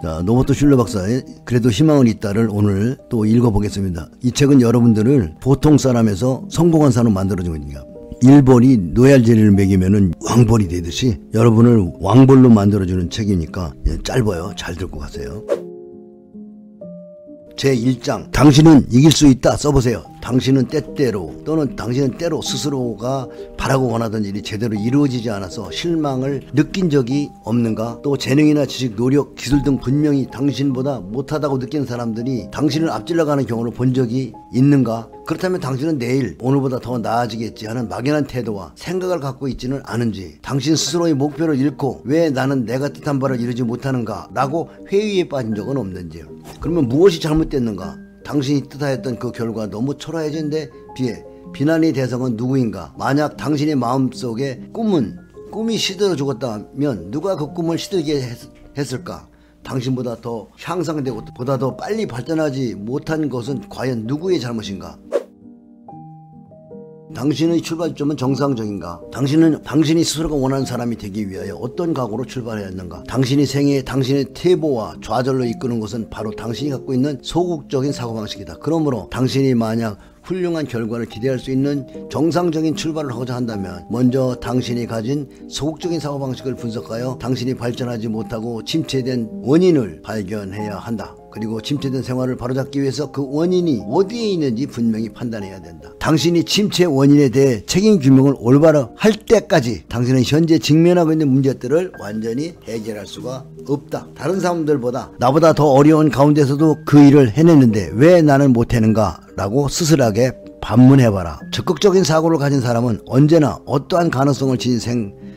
자, 노버트 슐러 박사의 그래도 희망은 있다를 오늘 또 읽어보겠습니다. 이 책은 여러분들을 보통 사람에서 성공한 사람 만들어주고 있는 거야. 일벌이 노얄제리를 먹이면은 왕벌이 되듯이 여러분을 왕벌로 만들어주는 책이니까 짧아요. 잘 듣고 가세요. 제1장 당신은 이길 수 있다 써보세요. 당신은 때때로 또는 당신은 때로 스스로가 바라고 원하던 일이 제대로 이루어지지 않아서 실망을 느낀 적이 없는가? 또 재능이나 지식, 노력, 기술 등 분명히 당신보다 못하다고 느끼는 사람들이 당신을 앞질러가는 경우를 본 적이 있는가? 그렇다면 당신은 내일 오늘보다 더 나아지겠지 하는 막연한 태도와 생각을 갖고 있지는 않은지, 당신 스스로의 목표를 잃고 왜 나는 내가 뜻한 바를 이루지 못하는가 라고 회의에 빠진 적은 없는지, 그러면 무엇이 잘못됐는가? 당신이 뜻하였던 그 결과 너무 초라해진 데 비해 비난의 대상은 누구인가? 만약 당신의 마음속에 꿈이 시들어 죽었다면 누가 그 꿈을 시들게 했을까? 당신보다 더 향상되고 보다 더 빨리 발전하지 못한 것은 과연 누구의 잘못인가? 당신의 출발점은 정상적인가? 당신이 스스로가 원하는 사람이 되기 위하여 어떤 각오로 출발해야 했는가? 당신의 생애에 당신의 태보와 좌절로 이끄는 것은 바로 당신이 갖고 있는 소극적인 사고방식이다. 그러므로 당신이 만약 훌륭한 결과를 기대할 수 있는 정상적인 출발을 하고자 한다면 먼저 당신이 가진 소극적인 사고방식을 분석하여 당신이 발전하지 못하고 침체된 원인을 발견해야 한다. 그리고 침체된 생활을 바로잡기 위해서 그 원인이 어디에 있는지 분명히 판단해야 된다. 당신이 침체 원인에 대해 책임 규명을 올바로 할 때까지 당신은 현재 직면하고 있는 문제들을 완전히 해결할 수가 없다. 다른 사람들보다 나보다 더 어려운 가운데서도 그 일을 해냈는데 왜 나는 못하는가? 라고 스스로에게 반문해봐라. 적극적인 사고를 가진 사람은 언제나 어떠한 가능성을 지닌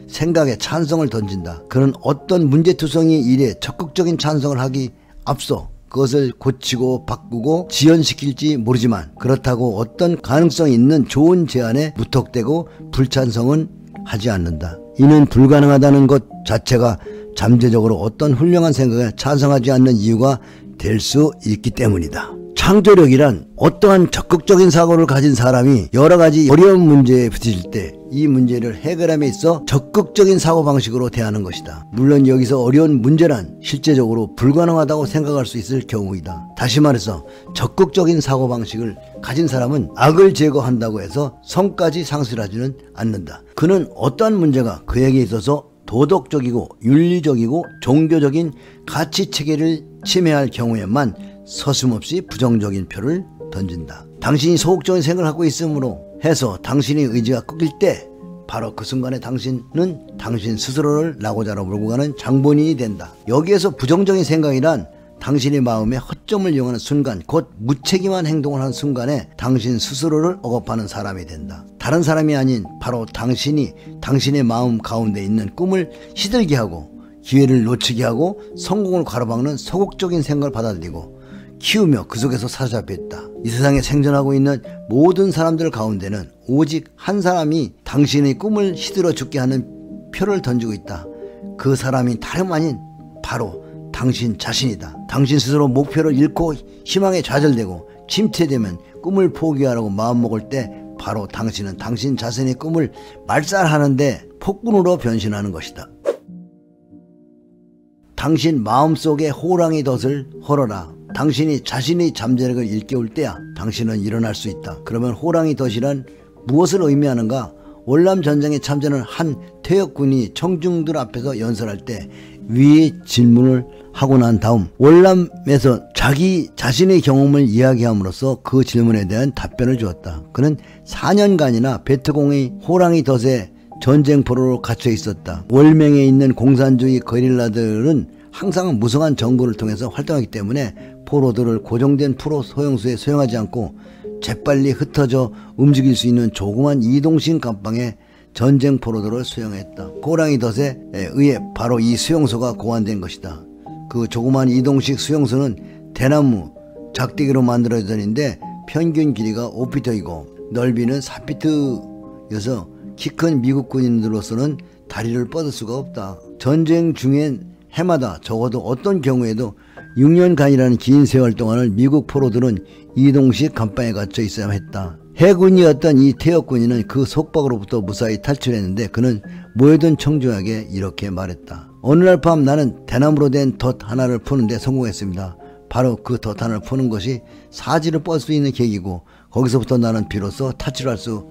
생각에 찬성을 던진다. 그는 어떤 문제투성이 일에 적극적인 찬성을 하기 앞서 그것을 고치고 바꾸고 지연시킬지 모르지만 그렇다고 어떤 가능성이 있는 좋은 제안에 무턱대고 불찬성은 하지 않는다. 이는 불가능하다는 것 자체가 잠재적으로 어떤 훌륭한 생각에 찬성하지 않는 이유가 될 수 있기 때문이다. 창조력이란 어떠한 적극적인 사고를 가진 사람이 여러가지 어려운 문제에 부딪힐 때 이 문제를 해결함에 있어 적극적인 사고방식으로 대하는 것이다. 물론 여기서 어려운 문제란 실제적으로 불가능하다고 생각할 수 있을 경우이다. 다시 말해서 적극적인 사고방식을 가진 사람은 악을 제거한다고 해서 성까지 상실하지는 않는다. 그는 어떠한 문제가 그에게 있어서 도덕적이고 윤리적이고 종교적인 가치체계를 침해할 경우에만 서슴없이 부정적인 표를 던진다. 당신이 소극적인 생각을 하고 있으므로 해서 당신의 의지가 꺾일 때 바로 그 순간에 당신은 당신 스스로를 나고자로 몰고 가는 장본인이 된다. 여기에서 부정적인 생각이란 당신의 마음에 허점을 이용하는 순간, 곧 무책임한 행동을 하는 순간에 당신 스스로를 억압하는 사람이 된다. 다른 사람이 아닌 바로 당신이 당신의 마음 가운데 있는 꿈을 시들게 하고 기회를 놓치게 하고 성공을 가로막는 소극적인 생각을 받아들이고 키우며 그 속에서 사로잡혀 있다. 이 세상에 생존하고 있는 모든 사람들 가운데는 오직 한 사람이 당신의 꿈을 시들어 죽게 하는 표를 던지고 있다. 그 사람이 다름 아닌 바로 당신 자신이다. 당신 스스로 목표를 잃고 희망에 좌절되고 침체되면 꿈을 포기하라고 마음먹을 때 바로 당신은 당신 자신의 꿈을 말살하는데 폭군으로 변신하는 것이다. 당신 마음속에 호랑이 덫을 헐어라. 당신이 자신의 잠재력을 일깨울 때야 당신은 일어날 수 있다. 그러면 호랑이 덫이란 무엇을 의미하는가? 월남 전쟁에 참전한 한 퇴역군이 청중들 앞에서 연설할 때 위의 질문을 하고 난 다음 월남에서 자기 자신의 경험을 이야기함으로써 그 질문에 대한 답변을 주었다. 그는 4년간이나 베트공의 호랑이 덫에 전쟁포로로 갇혀 있었다. 월맹에 있는 공산주의 거릴라들은 항상 무성한 정보를 통해서 활동하기 때문에 포로들을 고정된 프로 소형수에 소형하지 않고 재빨리 흩어져 움직일 수 있는 조그만 이동식 감방에 전쟁 포로들을 수용했다. 호랑이 덫에 의해 바로 이 수용소가 고안된 것이다. 그 조그만 이동식 수용소는 대나무, 작대기로 만들어졌는데 평균 길이가 5피터이고 넓이는 4피트여서 키 큰 미국 군인들로서는 다리를 뻗을 수가 없다. 전쟁 중엔 해마다 적어도 어떤 경우에도 6년간이라는 긴 세월 동안을 미국 포로들은 이동식 감방에 갇혀 있어야 했다. 해군이었던 이 퇴역군인은 그 속박으로부터 무사히 탈출했는데 그는 모여든 청중에게 이렇게 말했다. 어느 날 밤 나는 대나무로 된 덫 하나를 푸는데 성공했습니다. 바로 그 덫 하나를 푸는 것이 사지를 뻗을 수 있는 계기고 거기서부터 나는 비로소 탈출할 수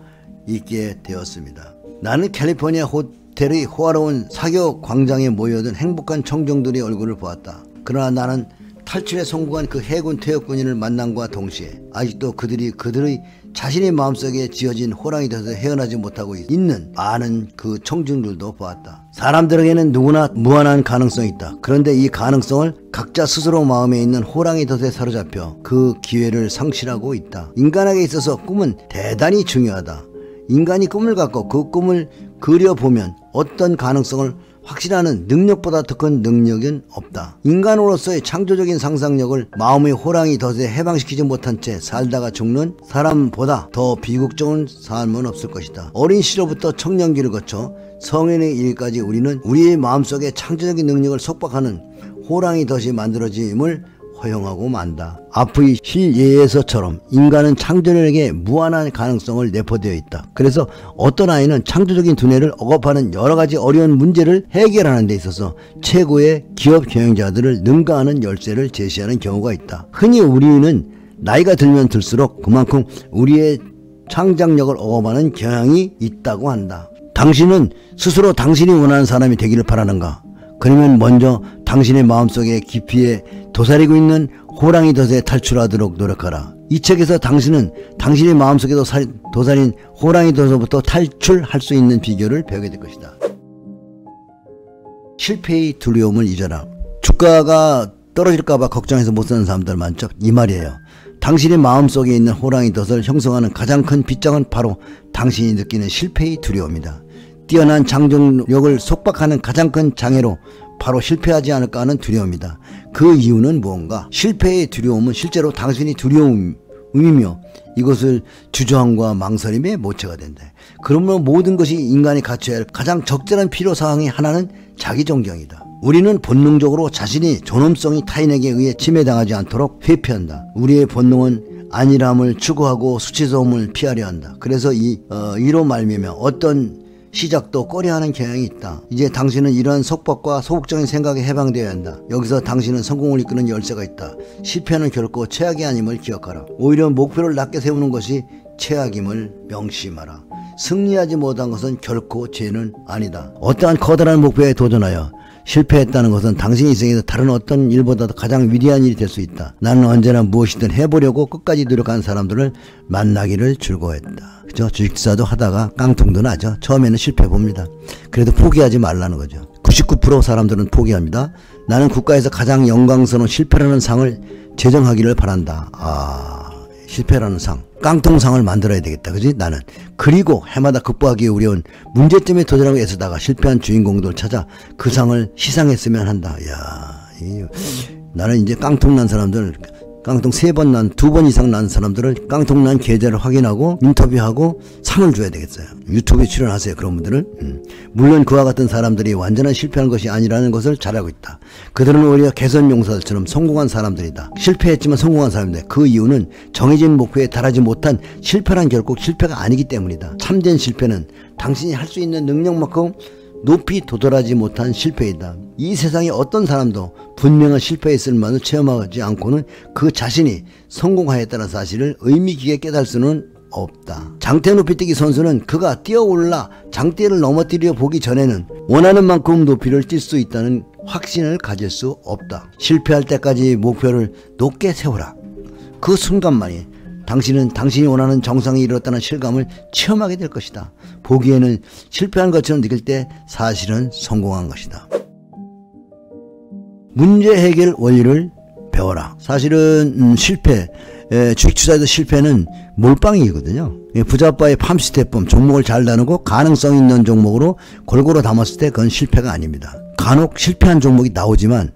있게 되었습니다. 나는 캘리포니아 호텔의 호화로운 사교 광장에 모여든 행복한 청중들의 얼굴을 보았다. 그러나 나는 탈출에 성공한 그 해군 퇴역군인을 만남과 동시에 아직도 그들의 자신의 마음속에 지어진 호랑이 덫에서 헤어나지 못하고 있는 많은 그 청중들도 보았다. 사람들에게는 누구나 무한한 가능성이 있다. 그런데 이 가능성을 각자 스스로 마음에 있는 호랑이 덫에 사로잡혀 그 기회를 상실하고 있다. 인간에게 있어서 꿈은 대단히 중요하다. 인간이 꿈을 갖고 그 꿈을 그려보면 어떤 가능성을 확신하는 능력보다 더 큰 능력은 없다. 인간으로서의 창조적인 상상력을 마음의 호랑이 덫에 해방시키지 못한 채 살다가 죽는 사람보다 더 비극적인 삶은 없을 것이다. 어린 시절부터 청년기를 거쳐 성인의 일까지 우리는 우리의 마음속에 창조적인 능력을 속박하는 호랑이 덫이 만들어짐을 허용하고 만다. 앞의 실예에서처럼 인간은 창조력에 무한한 가능성을 내포되어 있다. 그래서 어떤 아이는 창조적인 두뇌를 억압하는 여러가지 어려운 문제를 해결하는 데 있어서 최고의 기업 경영자들을 능가하는 열쇠를 제시하는 경우가 있다. 흔히 우리는 나이가 들면 들수록 그만큼 우리의 창작력을 억압하는 경향이 있다고 한다. 당신은 스스로 당신이 원하는 사람이 되기를 바라는가? 그러면 먼저 당신의 마음속에 깊이에 도사리고 있는 호랑이 덫에 탈출하도록 노력하라. 이 책에서 당신은 당신의 마음속에 도사린 호랑이 덫에서부터 탈출할 수 있는 비결을 배우게 될 것이다. 실패의 두려움을 잊어라. 주가가 떨어질까봐 걱정해서 못 사는 사람들 많죠? 이 말이에요. 당신의 마음속에 있는 호랑이 덫을 형성하는 가장 큰 빗장은 바로 당신이 느끼는 실패의 두려움이다. 뛰어난 창조력을 속박하는 가장 큰 장애로 바로 실패하지 않을까 하는 두려움이다. 그 이유는 무언가? 실패의 두려움은 실제로 당신이 두려움이며 이것을 주저함과 망설임의 모체가 된다. 그러므로 모든 것이 인간이 갖춰야 할 가장 적절한 필요사항의 하나는 자기 존경이다. 우리는 본능적으로 자신이 존엄성이 타인에게 의해 침해당하지 않도록 회피한다. 우리의 본능은 안일함을 추구하고 수치스러움을 피하려 한다. 그래서 이로 말미암아 어떤 시작도 꺼려하는 경향이 있다. 이제 당신은 이러한 속박과 소극적인 생각에 해방되어야 한다. 여기서 당신은 성공을 이끄는 열쇠가 있다. 실패는 결코 최악이 아님을 기억하라. 오히려 목표를 낮게 세우는 것이 최악임을 명심하라. 승리하지 못한 것은 결코 죄는 아니다. 어떠한 커다란 목표에 도전하여 실패했다는 것은 당신의 인생에서 다른 어떤 일보다도 가장 위대한 일이 될 수 있다. 나는 언제나 무엇이든 해보려고 끝까지 노력하는 사람들을 만나기를 즐거워했다. 그죠? 주식투자도 하다가 깡통도 나죠. 처음에는 실패해봅니다. 그래도 포기하지 말라는 거죠. 99% 사람들은 포기합니다. 나는 국가에서 가장 영광스러운 실패라는 상을 제정하기를 바란다. 실패라는 상, 깡통상을 만들어야 되겠다. 그지? 나는. 그리고 해마다 극복하기 어려운 문제점에 도전하고 애쓰다가 실패한 주인공들을 찾아 그 상을 시상했으면 한다. 나는 이제 깡통 난 사람들, 깡통 3번 난, 2번 이상 난 사람들을 깡통 난 계좌를 확인하고 인터뷰하고 상을 줘야 되겠어요. 유튜브에 출연하세요. 그런 분들은. 물론 그와 같은 사람들이 완전한 실패한 것이 아니라는 것을 잘 알고 있다. 그들은 오히려 개선 용사들처럼 성공한 사람들이다. 실패했지만 성공한 사람들. 그 이유는 정해진 목표에 달하지 못한 실패란 결국 실패가 아니기 때문이다. 참된 실패는 당신이 할 수 있는 능력만큼 높이 도달하지 못한 실패이다. 이 세상에 어떤 사람도 분명한 실패의 쓸만을 체험하지 않고는 그 자신이 성공하였다는 사실을 의미 깊게 깨달을 수는 없다. 장대 높이뛰기 선수는 그가 뛰어올라 장대를 넘어뜨려 보기 전에는 원하는 만큼 높이를 뛸 수 있다는 확신을 가질 수 없다. 실패할 때까지 목표를 높게 세우라. 그 순간만이 당신은 당신이 원하는 정상에 이르렀다는 실감을 체험하게 될 것이다. 보기에는 실패한 것처럼 느낄 때 사실은 성공한 것이다. 문제 해결 원리를 배워라. 사실은 주식투자에서 실패는 몰빵이거든요. 부자빠의 팜스테법, 종목을 잘 나누고 가능성 있는 종목으로 골고루 담았을 때 그건 실패가 아닙니다. 간혹 실패한 종목이 나오지만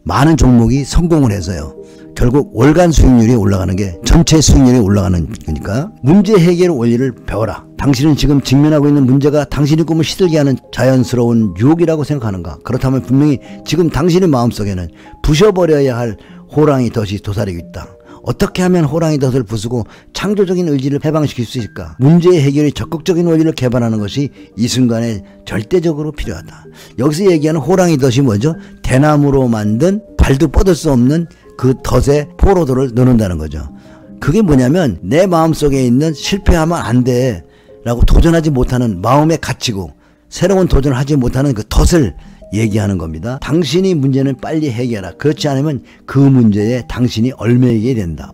많은 종목이 성공을 해서요. 결국 월간 수익률이 올라가는 게 전체 수익률이 올라가는 거니까 문제 해결 원리를 배워라. 당신은 지금 직면하고 있는 문제가 당신의 꿈을 시들게 하는 자연스러운 유혹이라고 생각하는가? 그렇다면 분명히 지금 당신의 마음속에는 부셔버려야 할 호랑이 덫이 도사리고 있다. 어떻게 하면 호랑이 덫을 부수고 창조적인 의지를 해방시킬 수 있을까? 문제의 해결이 적극적인 원리를 개발하는 것이 이 순간에 절대적으로 필요하다. 여기서 얘기하는 호랑이 덫이 뭐죠? 대나무로 만든 발도 뻗을 수 없는 그 덫에 포로들을 넣는다는 거죠. 그게 뭐냐면 내 마음속에 있는 실패하면 안 돼 라고 도전하지 못하는 마음에 갇히고 새로운 도전을 하지 못하는 그 덫을 얘기하는 겁니다. 당신이 문제는 빨리 해결하라. 그렇지 않으면 그 문제에 당신이 얽매이게 된다.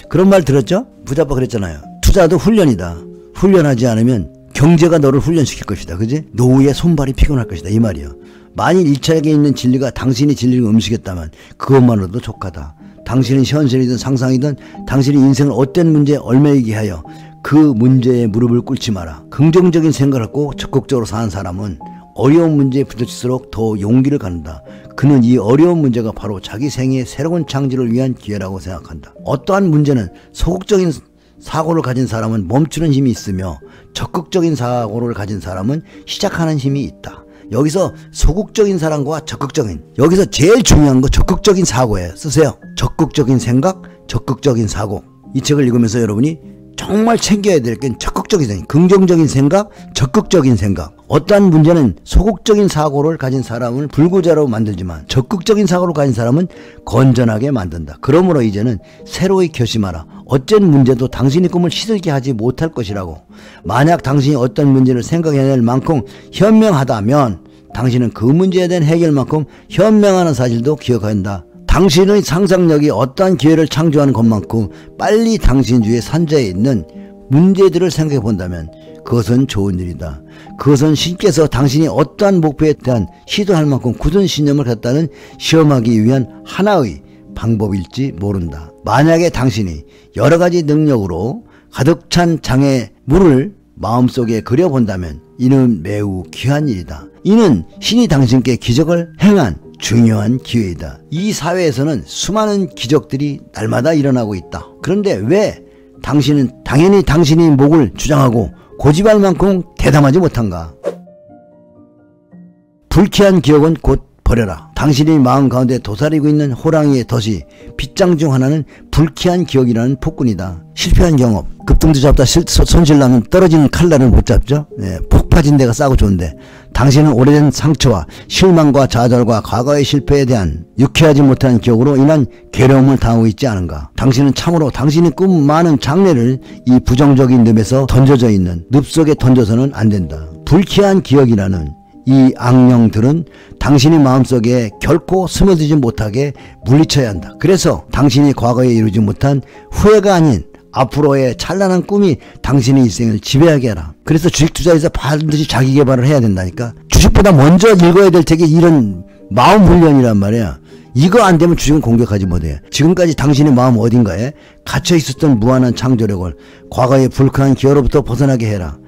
그런 말 들었죠? 부자빠 그랬잖아요. 투자도 훈련이다. 훈련하지 않으면 경제가 너를 훈련시킬 것이다. 그지? 노후에 손발이 피곤할 것이다. 이 말이요. 만일 일차에 있는 진리가 당신이 진리를 음식했다면 그것만으로도 족하다. 당신은 현실이든 상상이든 당신이 인생을 어떤 문제에 얽매이게 하여 그 문제에 무릎을 꿇지 마라. 긍정적인 생각을 갖고 적극적으로 사는 사람은 어려운 문제에 부딪힐수록 더 용기를 갖는다. 그는 이 어려운 문제가 바로 자기 생애의 새로운 창조를 위한 기회라고 생각한다. 어떠한 문제는 소극적인 사고를 가진 사람은 멈추는 힘이 있으며 적극적인 사고를 가진 사람은 시작하는 힘이 있다. 여기서 소극적인 사람과 적극적인, 여기서 제일 중요한 거 적극적인 사고예요. 쓰세요. 적극적인 생각, 적극적인 사고. 이 책을 읽으면서 여러분이 정말 챙겨야 될 게 적극적인 생각, 긍정적인 생각, 적극적인 생각. 어떠한 문제는 소극적인 사고를 가진 사람을 불구자로 만들지만 적극적인 사고를 가진 사람은 건전하게 만든다. 그러므로 이제는 새로이 결심하라. 어떤 문제도 당신의 꿈을 시들게 하지 못할 것이라고. 만약 당신이 어떤 문제를 생각해낼 만큼 현명하다면 당신은 그 문제에 대한 해결만큼 현명하는 사실도 기억해야 한다. 당신의 상상력이 어떠한 기회를 창조하는 것만큼 빨리 당신 주위의 산자에 있는 문제들을 생각해 본다면 그것은 좋은 일이다. 그것은 신께서 당신이 어떠한 목표에 대한 시도할 만큼 굳은 신념을 갖다는 시험하기 위한 하나의 방법일지 모른다. 만약에 당신이 여러가지 능력으로 가득 찬 장애물을 마음속에 그려본다면 이는 매우 귀한 일이다. 이는 신이 당신께 기적을 행한 중요한 기회이다. 이 사회에서는 수많은 기적들이 날마다 일어나고 있다. 그런데 왜 당신은 당연히 당신의 목을 주장하고 고집할 만큼 대담하지 못한가? 불쾌한 기억은 곧 버려라. 당신의 마음 가운데 도사리고 있는 호랑이의 덫이 빗장 중 하나는 불쾌한 기억이라는 폭군이다. 실패한 경험, 급등도 잡다 손실나면 떨어지는 칼날을 못 잡죠. 폭 파진 데가 싸고 좋은데 당신은 오래된 상처와 실망과 좌절과 과거의 실패에 대한 유쾌하지 못한 기억으로 인한 괴로움을 당하고 있지 않은가? 당신은 참으로 당신의 꿈 많은 장래를 이 부정적인 늪에서 던져져 있는 늪 속에 던져서는 안 된다. 불쾌한 기억이라는 이 악령들은 당신의 마음속에 결코 스며들지 못하게 물리쳐야 한다. 그래서 당신이 과거에 이루지 못한 후회가 아닌 앞으로의 찬란한 꿈이 당신의 일생을 지배하게 하라. 그래서 주식 투자에서 반드시 자기 개발을 해야 된다니까. 주식보다 먼저 읽어야 될 책이 이런 마음 훈련이란 말이야. 이거 안 되면 주식은 공격하지 못해. 지금까지 당신의 마음 어딘가에 갇혀 있었던 무한한 창조력을 과거의 불쾌한 기어로부터 벗어나게 해라.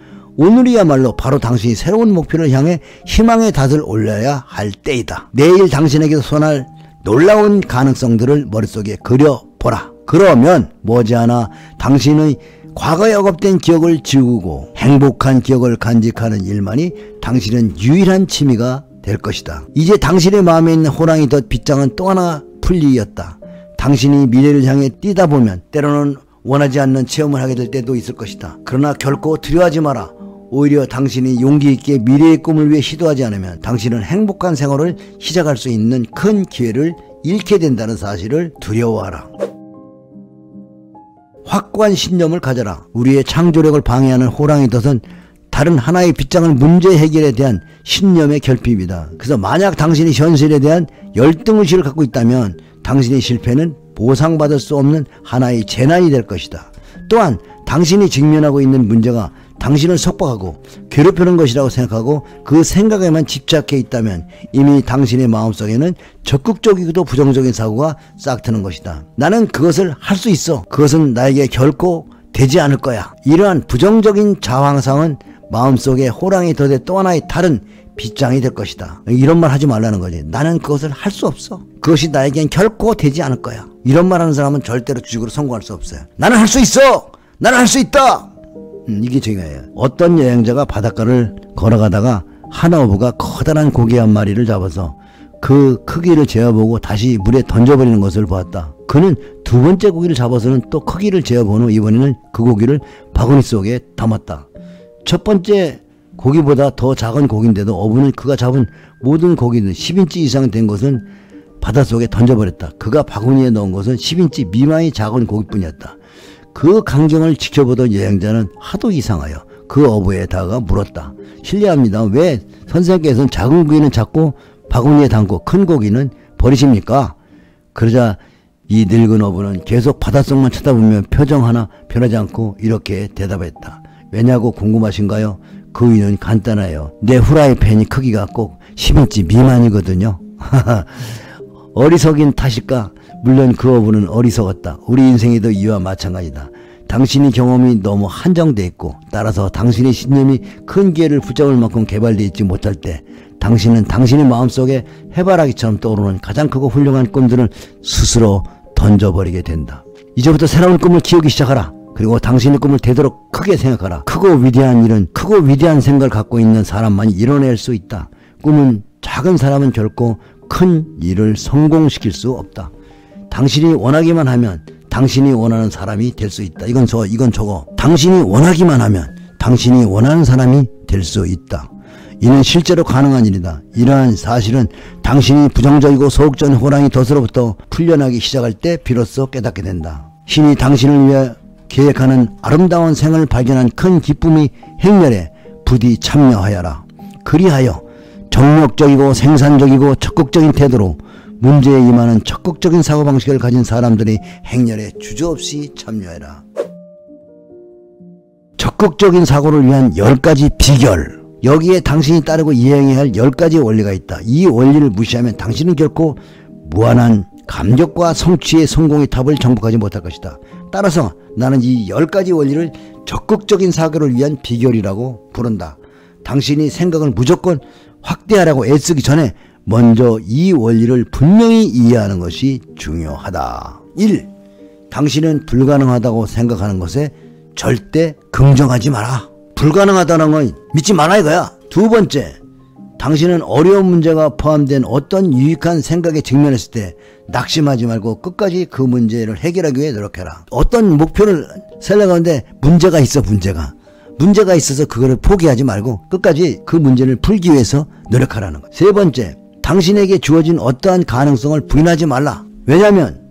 오늘이야말로 바로 당신이 새로운 목표를 향해 희망의 닷을 올려야 할 때이다. 내일 당신에게서 선할 놀라운 가능성들을 머릿속에 그려보라. 그러면 머지않아 당신의 과거에 억압된 기억을 지우고 행복한 기억을 간직하는 일만이 당신은 유일한 취미가 될 것이다. 이제 당신의 마음에 있는 호랑이 덫 빗장은 또 하나 풀리었다. 당신이 미래를 향해 뛰다 보면 때로는 원하지 않는 체험을 하게 될 때도 있을 것이다. 그러나 결코 두려워하지 마라. 오히려 당신이 용기 있게 미래의 꿈을 위해 시도하지 않으면 당신은 행복한 생활을 시작할 수 있는 큰 기회를 잃게 된다는 사실을 두려워하라. 확고한 신념을 가져라. 우리의 창조력을 방해하는 호랑이 덫은 다른 하나의 빗장은 문제 해결에 대한 신념의 결핍이다. 그래서 만약 당신이 현실에 대한 열등의식을 갖고 있다면 당신의 실패는 보상받을 수 없는 하나의 재난이 될 것이다. 또한 당신이 직면하고 있는 문제가 당신을 속박하고 괴롭히는 것이라고 생각하고 그 생각에만 집착해 있다면 이미 당신의 마음속에는 적극적이고도 부정적인 사고가 싹트는 것이다. 나는 그것을 할 수 있어. 그것은 나에게 결코 되지 않을 거야. 이러한 부정적인 자황상은 마음속에 호랑이 덫의 또 하나의 다른 빗장이 될 것이다. 이런 말 하지 말라는 거지. 나는 그것을 할 수 없어. 그것이 나에겐 결코 되지 않을 거야. 이런 말 하는 사람은 절대로 주식으로 성공할 수 없어요. 나는 할 수 있어. 나는 할 수 있다. 이게 중요해요. 어떤 여행자가 바닷가를 걸어가다가 하나어부가 커다란 고기 한 마리를 잡아서 그 크기를 재어보고 다시 물에 던져버리는 것을 보았다. 그는 두 번째 고기를 잡아서는 또 크기를 재어본 후 이번에는 그 고기를 바구니 속에 담았다. 첫 번째 고기보다 더 작은 고기인데도 어부는 그가 잡은 모든 고기는 10인치 이상 된 것은 바닷속에 던져버렸다. 그가 바구니에 넣은 것은 10인치 미만이 작은 고기뿐이었다. 그 광경을 지켜보던 여행자는 하도 이상하여 그 어부에 다가가 물었다. 실례합니다. 왜 선생님께서는 작은 고기는 잡고 바구니에 담고 큰 고기는 버리십니까? 그러자 이 늙은 어부는 계속 바닷속만 쳐다보며 표정 하나 변하지 않고 이렇게 대답했다. 왜냐고 궁금하신가요? 그 이유는 간단해요. 내 후라이팬이 크기가 꼭 10인치 미만이거든요. 어리석인 탓일까? 물론 그 어부는 어리석었다. 우리 인생에도 이와 마찬가지다. 당신의 경험이 너무 한정돼 있고 따라서 당신의 신념이 큰 기회를 붙잡을 만큼 개발되어 있지 못할 때 당신은 당신의 마음속에 해바라기처럼 떠오르는 가장 크고 훌륭한 꿈들을 스스로 던져버리게 된다. 이제부터 새로운 꿈을 키우기 시작하라. 그리고 당신의 꿈을 되도록 크게 생각하라. 크고 위대한 일은 크고 위대한 생각을 갖고 있는 사람만이 이뤄낼 수 있다. 꿈은 작은 사람은 결코 큰 일을 성공시킬 수 없다. 당신이 원하기만 하면 당신이 원하는 사람이 될 수 있다. 이건 저거. 당신이 원하기만 하면 당신이 원하는 사람이 될 수 있다. 이는 실제로 가능한 일이다. 이러한 사실은 당신이 부정적이고 소극적인 호랑이 덫으로부터 풀려나기 시작할 때 비로소 깨닫게 된다. 신이 당신을 위해 계획하는 아름다운 생을 발견한 큰 기쁨이 행렬에 부디 참여하여라. 그리하여 정력적이고 생산적이고 적극적인 태도로 문제에 임하는 적극적인 사고방식을 가진 사람들이 행렬에 주저없이 참여해라. 적극적인 사고를 위한 10가지 비결. 여기에 당신이 따르고 이행해야 할 10가지 원리가 있다. 이 원리를 무시하면 당신은 결코 무한한 감격과 성취의 성공의 탑을 정복하지 못할 것이다. 따라서 나는 이 10가지 원리를 적극적인 사고를 위한 비결이라고 부른다. 당신이 생각을 무조건 확대하라고 애쓰기 전에 먼저 이 원리를 분명히 이해하는 것이 중요하다. 1. 당신은 불가능하다고 생각하는 것에 절대 긍정하지 마라. 불가능하다는 건 믿지 마라 이거야. 두 번째, 당신은 어려운 문제가 포함된 어떤 유익한 생각에 직면했을 때 낙심하지 말고 끝까지 그 문제를 해결하기 위해 노력해라. 어떤 목표를 세워가는데 문제가 있어. 문제가 있어서 그거를 포기하지 말고 끝까지 그 문제를 풀기 위해서 노력하라는 것. 세 번째, 당신에게 주어진 어떠한 가능성을 부인하지 말라. 왜냐하면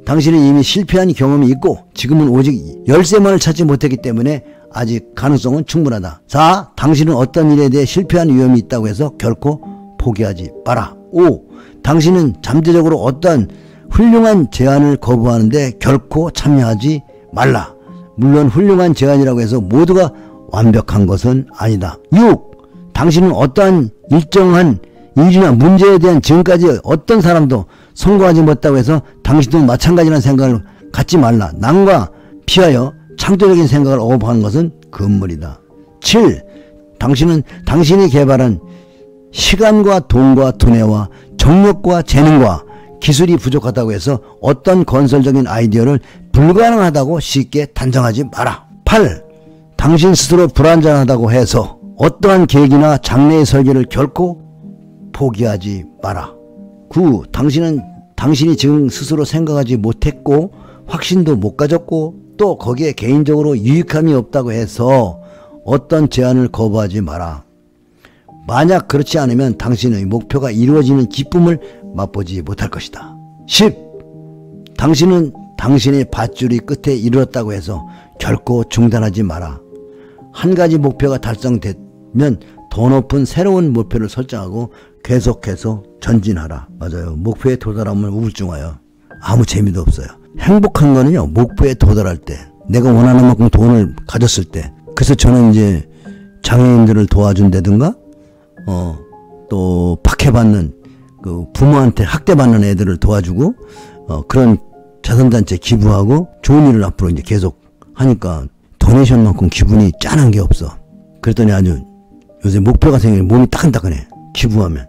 당신은 이미 실패한 경험이 있고 지금은 오직 열쇠만을 찾지 못했기 때문에 아직 가능성은 충분하다. 4. 당신은 어떤 일에 대해 실패한 위험이 있다고 해서 결코 포기하지 마라. 5. 당신은 잠재적으로 어떠한 훌륭한 제안을 거부하는데 결코 참여하지 말라. 물론 훌륭한 제안이라고 해서 모두가 완벽한 것은 아니다. 6. 당신은 어떠한 일정한 일이나 문제에 대한 지금까지 어떤 사람도 성공하지 못했다고 해서 당신도 마찬가지라는 생각을 갖지 말라. 남과 피하여 창조적인 생각을 억압하는 것은 금물이다. 7. 당신은 당신이 개발한 시간과 돈과 두뇌와 정력과 재능과 기술이 부족하다고 해서 어떤 건설적인 아이디어를 불가능하다고 쉽게 단정하지 마라. 8. 당신 스스로 불완전하다고 해서 어떠한 계획이나 장래의 설계를 결코 포기하지 마라. 9. 당신은 당신이 지금 스스로 생각하지 못했고 확신도 못 가졌고 또 거기에 개인적으로 유익함이 없다고 해서 어떤 제안을 거부하지 마라. 만약 그렇지 않으면 당신의 목표가 이루어지는 기쁨을 맛보지 못할 것이다. 10. 당신은 당신의 밧줄이 끝에 이르렀다고 해서 결코 중단하지 마라. 한 가지 목표가 달성되면 더 높은 새로운 목표를 설정하고 계속해서 전진하라. 맞아요. 목표에 도달하면 우울증와요. 아무 재미도 없어요. 행복한 거는요, 목표에 도달할 때, 내가 원하는 만큼 돈을 가졌을 때. 그래서 저는 이제 장애인들을 도와준다든가 또 박해받는 그 부모한테 학대받는 애들을 도와주고 그런 자선단체 기부하고 좋은 일을 앞으로 이제 계속 하니까 도네이션만큼 기분이 짠한 게 없어. 그랬더니 아주 요새 목표가 생기면 몸이 따끈따끈해. 기부하면.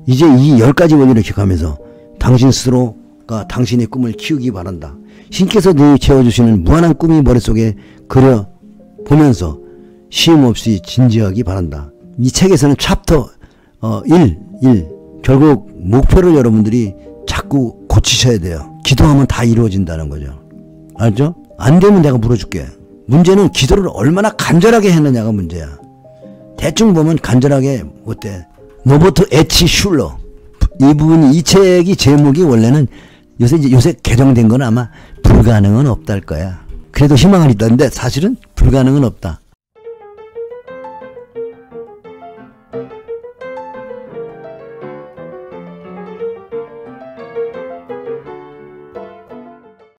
이제 이 10가지 원리를 기억하면서 당신 스스로가 당신의 꿈을 키우기 바란다. 신께서 늘 채워주시는 무한한 꿈이 머릿속에 그려보면서 쉼없이 진지하기 바란다. 이 책에서는 챕터 1 결국 목표를 여러분들이 자꾸 고치셔야 돼요. 기도하면 다 이루어진다는 거죠. 알죠? 안 되면 내가 물어줄게. 문제는 기도를 얼마나 간절하게 했느냐가 문제야. 대충 보면 간절하게 어때? 노버트 에치 슐러. 이 책이 제목이 원래는 요새 개정된 건 아마 불가능은 없다일 거야. 그래도 희망은 있다는데 사실은 불가능은 없다.